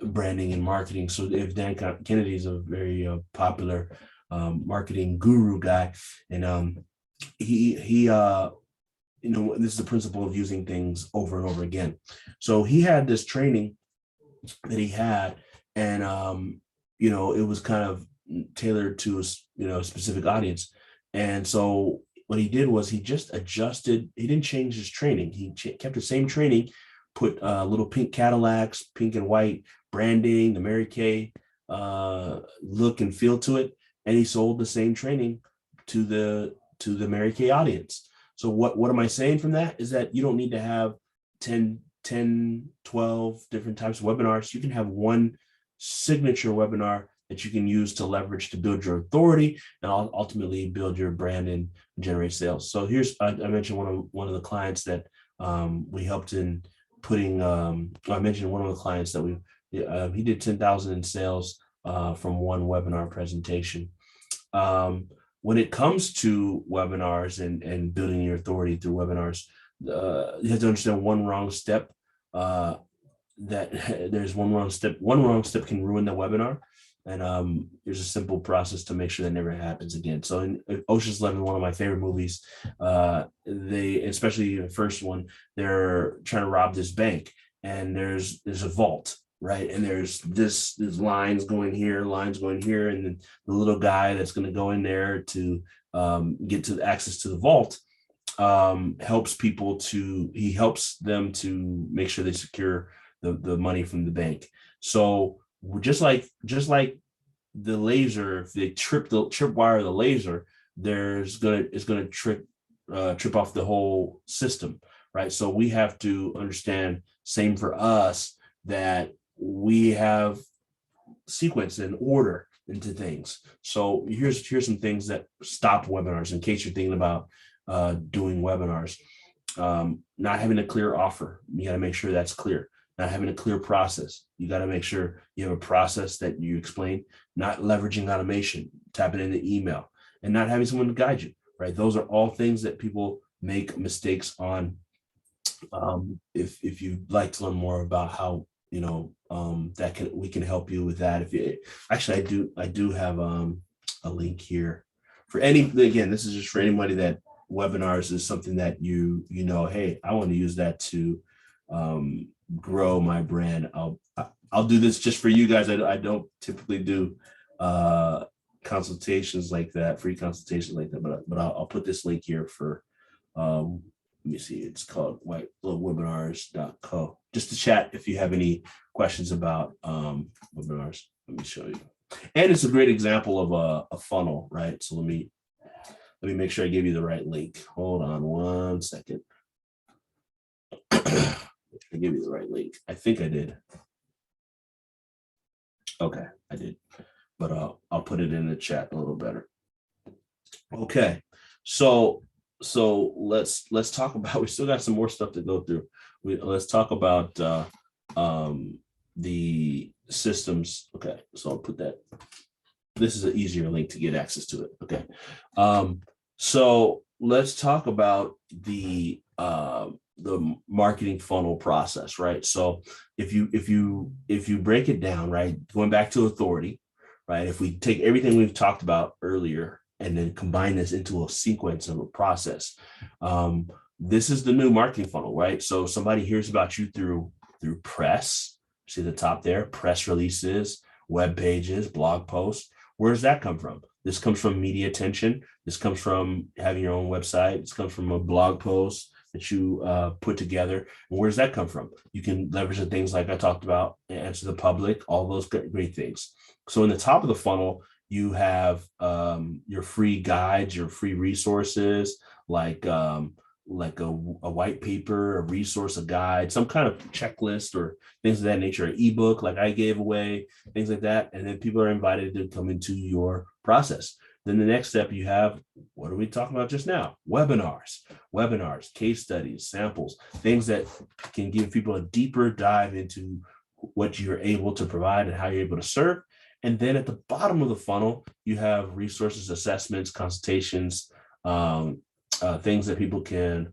branding and marketing. So if Dan Kennedy is a very popular marketing guru guy, and he this is the principle of using things over and over again. So he had this training that he had, and it was kind of tailored to a specific audience. And so what he did was he just adjusted. He didn't change his training. He kept the same training, put little pink Cadillacs, pink and white branding, the Mary Kay look and feel to it, and he sold the same training to the Mary Kay audience. So what am I saying from that is that you don't need to have 10, 12 different types of webinars. You can have one signature webinar that you can use to leverage to build your authority and ultimately build your brand and generate sales. So here's, I mentioned one of the clients that we helped in putting, I mentioned one of the clients that he did 10,000 in sales from one webinar presentation. When it comes to webinars and building your authority through webinars, you have to understand one wrong step, that there's one wrong step can ruin the webinar. And there's a simple process to make sure that never happens again. So in Ocean's 11, one of my favorite movies, they, especially the first one, they're trying to rob this bank, and there's a vault, right? And there's lines going here, and then the little guy that's going to go in there to get to access to the vault helps them to make sure they secure the money from the bank. So just like the laser, if they trip wire the laser, it's gonna trip off the whole system, right? So we have to understand, same for us, that we have sequence and order into things. So here's some things that stop webinars in case you're thinking about doing webinars. Not having a clear offer, you got to make sure that's clear. Not having a clear process, you got to make sure you have a process that you explain. Not leveraging automation, tapping into email, and not having someone to guide you, right? Those are all things that people make mistakes on. If you'd like to learn more about how we can help you with that. If you actually, I do have a link here for again, this is just for anybody that webinars is something that hey, I want to use that to grow my brand. I'll do this just for you guys. I don't typically do consultations like that, free consultations like that, but I'll put this link here for let me see, it's called whitelowebinars.co. Just to chat if you have any questions about webinars. Let me show you. And it's a great example of a funnel, right? So let me make sure I give you the right link. Hold on one second. I give you the right link. I think I did. Okay, I did, but I'll put it in the chat a little better. Okay, so let's talk about. We still got some more stuff to go through. Let's talk about the systems. Okay, so I'll put that. This is an easier link to get access to it. Okay, so let's talk about the marketing funnel process, right? So if you break it down, right, going back to authority, right, if we take everything we've talked about earlier and then combine this into a sequence of a process, this is the new marketing funnel, right? So somebody hears about you through press. See the top there, press releases, web pages, blog posts. Where does that come from? This comes from media attention. This comes from having your own website. This comes from a blog post that you put together. And where does that come from? You can leverage the things like I talked about, answer the public, all those great things. So in the top of the funnel, you have your free guides, your free resources, like a white paper, a resource, a guide, some kind of checklist or things of that nature, an ebook like I gave away, things like that. And then people are invited to come into your process. Then the next step you have, what are we talking about just now? Webinars, case studies, samples, things that can give people a deeper dive into what you're able to provide and how you're able to serve. And then at the bottom of the funnel, you have resources, assessments, consultations, things that people can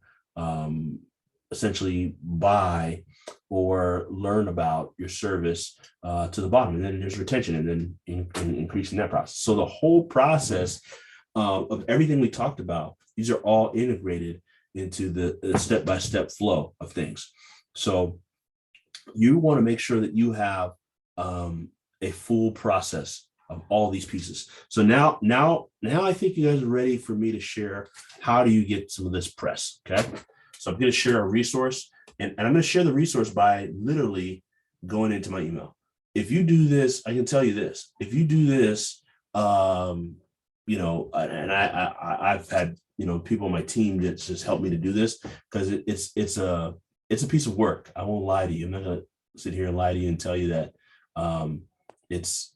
essentially buy or learn about your service to the bottom. And then there's retention and then increasing that process. So the whole process of everything we talked about, these are all integrated into the step-by-step flow of things. So you want to make sure that you have a full process of all these pieces. So now I think you guys are ready for me to share how do you get some of this press, okay? So I'm going to share a resource, and I'm going to share the resource by literally going into my email. If you do this, I can tell you this. If you do this, you know, and I've had, you know, people on my team that just helped me to do this because it's a piece of work. I won't lie to you. I'm not going to sit here and lie to you and tell you that it's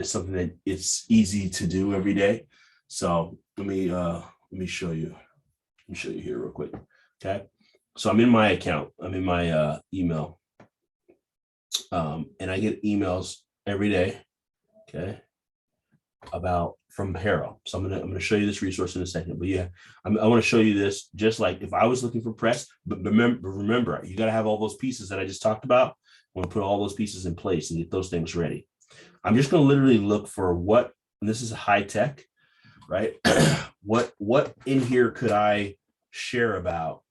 something that it's easy to do every day. So let me show you. Let me show you here real quick. Okay. So I'm in my account. I'm in my email. And I get emails every day. Okay. From Harrow. So I'm gonna show you this resource in a second. But yeah, I want to show you this just like if I was looking for press, but remember, you got to have all those pieces that I just talked about. I want to put all those pieces in place and get those things ready. I'm just going to literally look for what, and this is high tech, right? what in here could I share about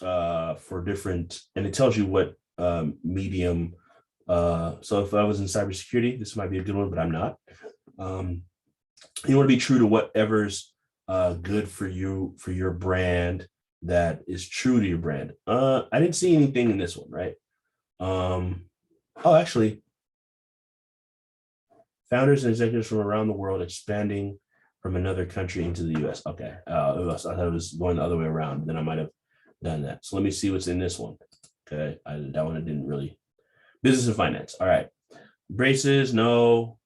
for different, and it tells you what medium. So if I was in cybersecurity, this might be a good one, but I'm not. You want to be true to whatever's good for you, for your brand, that is true to your brand. I didn't see anything in this one, right? Oh, actually, founders and executives from around the world expanding from another country into the US. Okay. I thought it was going the other way around. Then I might have done that. So let me see what's in this one. Okay. That one I didn't really. Business and finance. All right. Braces, no.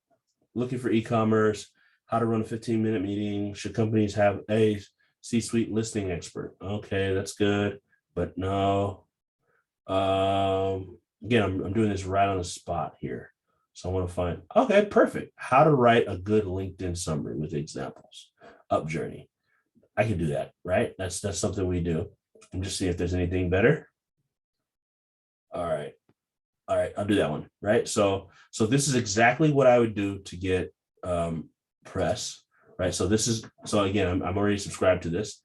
Looking for e-commerce. How to run a 15-minute meeting. Should companies have a C-suite listing expert? Okay, that's good. But no. Again, I'm doing this right on the spot here. So I want to find, okay, perfect. How to write a good LinkedIn summary with examples. Upjourney. I can do that, right? That's something we do. And just see if there's anything better. All right, I'll do that one, right? So this is exactly what I would do to get press, right? So again, I'm already subscribed to this.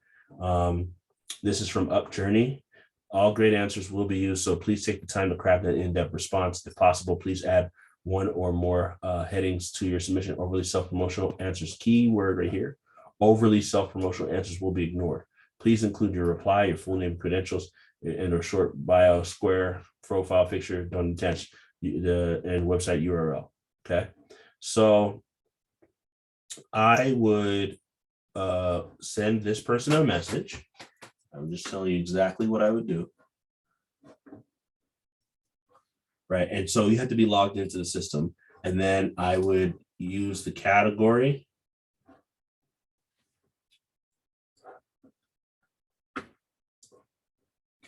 This is from Upjourney. All great answers will be used, so please take the time to craft an in-depth response. If possible, please add one or more headings to your submission. Overly self-promotional answers, key word right here. Overly self-promotional answers will be ignored. Please include your reply, your full name, credentials, and a short bio, square profile picture. Don't attach website URL. Okay, so I would send this person a message. I'm just telling you exactly what I would do. Right, and so you have to be logged into the system, and then I would use the category.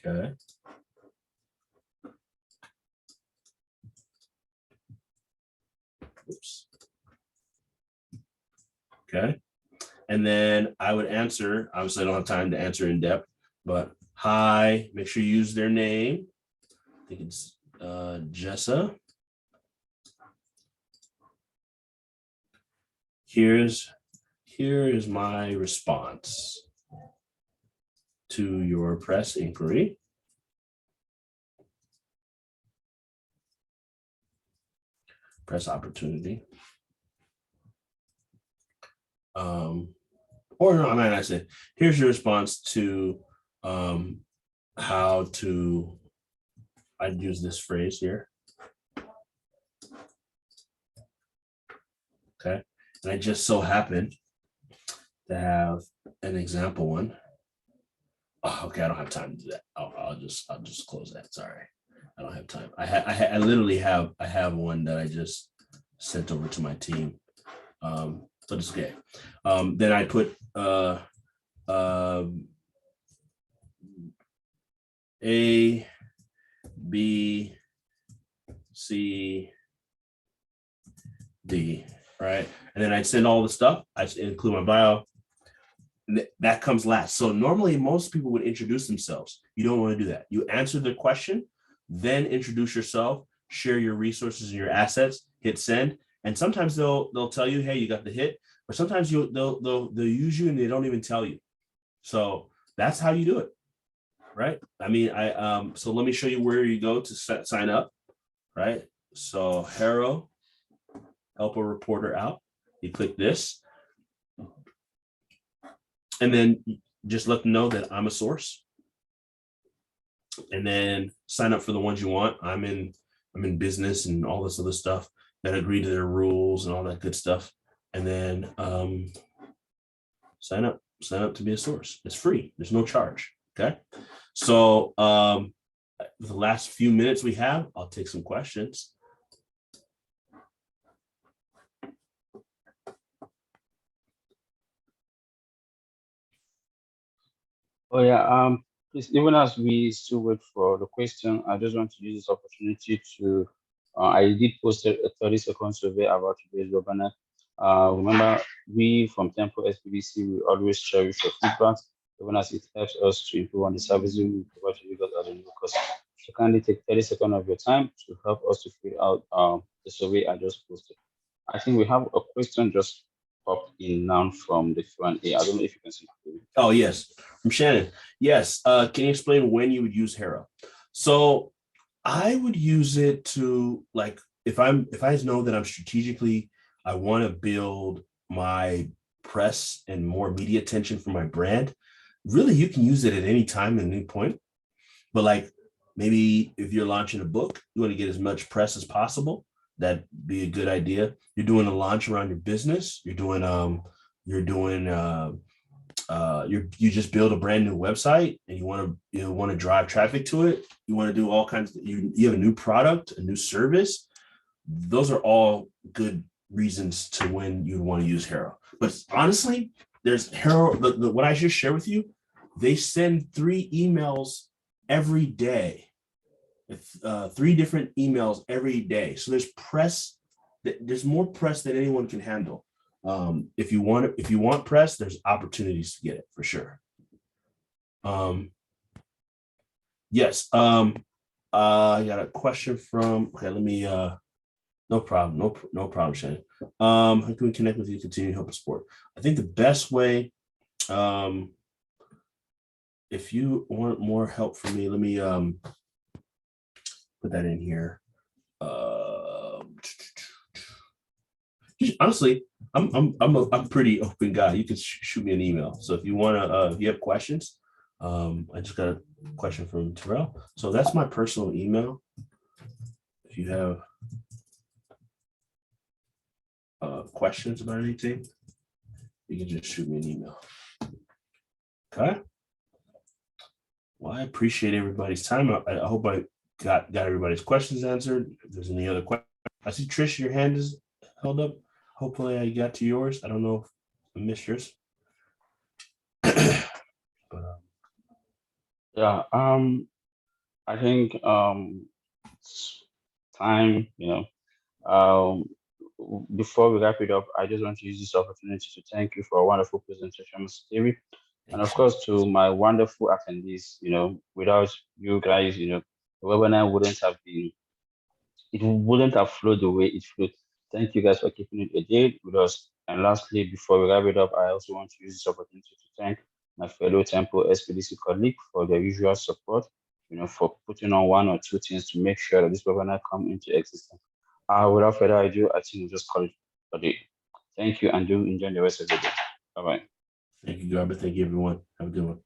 Okay. Oops. Okay. And then I would answer, obviously I don't have time to answer in depth, but hi, make sure you use their name. I think it's Jessa. Here is my response to your press inquiry. Press opportunity. Or no, I might not say, here's your response to how to, I'd use this phrase here. Okay, and I just so happen to have an example one. Oh, okay, I don't have time to do that. I'll just close that. Sorry, I don't have time. I literally have one that I just sent over to my team. But it's okay. Then I put A, B, C, D, right? And then I send all the stuff. I include my bio. That comes last. So normally most people would introduce themselves. You don't want to do that. You answer the question, then introduce yourself, share your resources and your assets, hit send. And sometimes they'll tell you, hey, you got the hit, or sometimes they'll use you and they don't even tell you. So that's how you do it, right? I mean, so let me show you where you go to sign up, right? So Haro, help a reporter out. You click this, and then just let them know that I'm a source, and then sign up for the ones you want. I'm in business and all this other stuff. That agree to their rules and all that good stuff, and then sign up to be a source. It's free. There's no charge. Okay. So the last few minutes we have, I'll take some questions. Oh yeah, please, even as we still wait for the question, I just want to use this opportunity to, I did post a 30-second survey about today's webinar. Remember, we from Tempo SPDC, we always cherish your feedback, even as it helps us to improve on the services we provide to you guys at a low cost. So kindly take 30 seconds of your time to help us to fill out the survey I just posted. I think we have a question just popped in now from the Q&A. I don't know if you can see it. Oh, yes, from Shannon. Yes. Can you explain when you would use Haro? So I would use it to, like, if I know that I'm strategically, I want to build my press and more media attention for my brand. Really, you can use it at any time and any point. But like maybe if you're launching a book, you want to get as much press as possible. That'd be a good idea. You're doing a launch around your business. You just build a brand new website and you want to drive traffic to it. You want to do all kinds of, you have a new product, a new service. Those are all good reasons to when you'd want to use Haro. But honestly, there's Haro, what I just shared with you, they send 3 emails every day. 3 different emails every day. So there's press, there's more press than anyone can handle. If you want press, there's opportunities to get it for sure. Yes. I got a question from, okay, let me, no problem. No problem, Shannon. How can we connect with you, continue to help and support? I think the best way, if you want more help from me, let me put that in here. Honestly, I'm a pretty open guy. You can shoot me an email. So if you wanna, if you have questions, I just got a question from Terrell. So that's my personal email. If if you have questions about anything, you can just shoot me an email. Okay. Well, I appreciate everybody's time. I hope I got everybody's questions answered. If there's any other questions, I see Trish, your hand is held up. Hopefully I got to yours. I don't know if I missed yours. But, Yeah. I think it's time, before we wrap it up, I just want to use this opportunity to thank you for a wonderful presentation, Mr. Stevie. And of course, to my wonderful attendees, without you guys, the webinar wouldn't have flowed the way it flowed. Thank you guys for keeping it a day with us. And lastly, before we wrap it up, I also want to use this opportunity to thank my fellow Temple SPDC colleague for their usual support, for putting on one or two things to make sure that this webinar come into existence. Without further ado, I think we'll just call it a day. Thank you, and do enjoy the rest of the day. Bye-bye. Thank you, Garba. Thank you, everyone. Have a good one.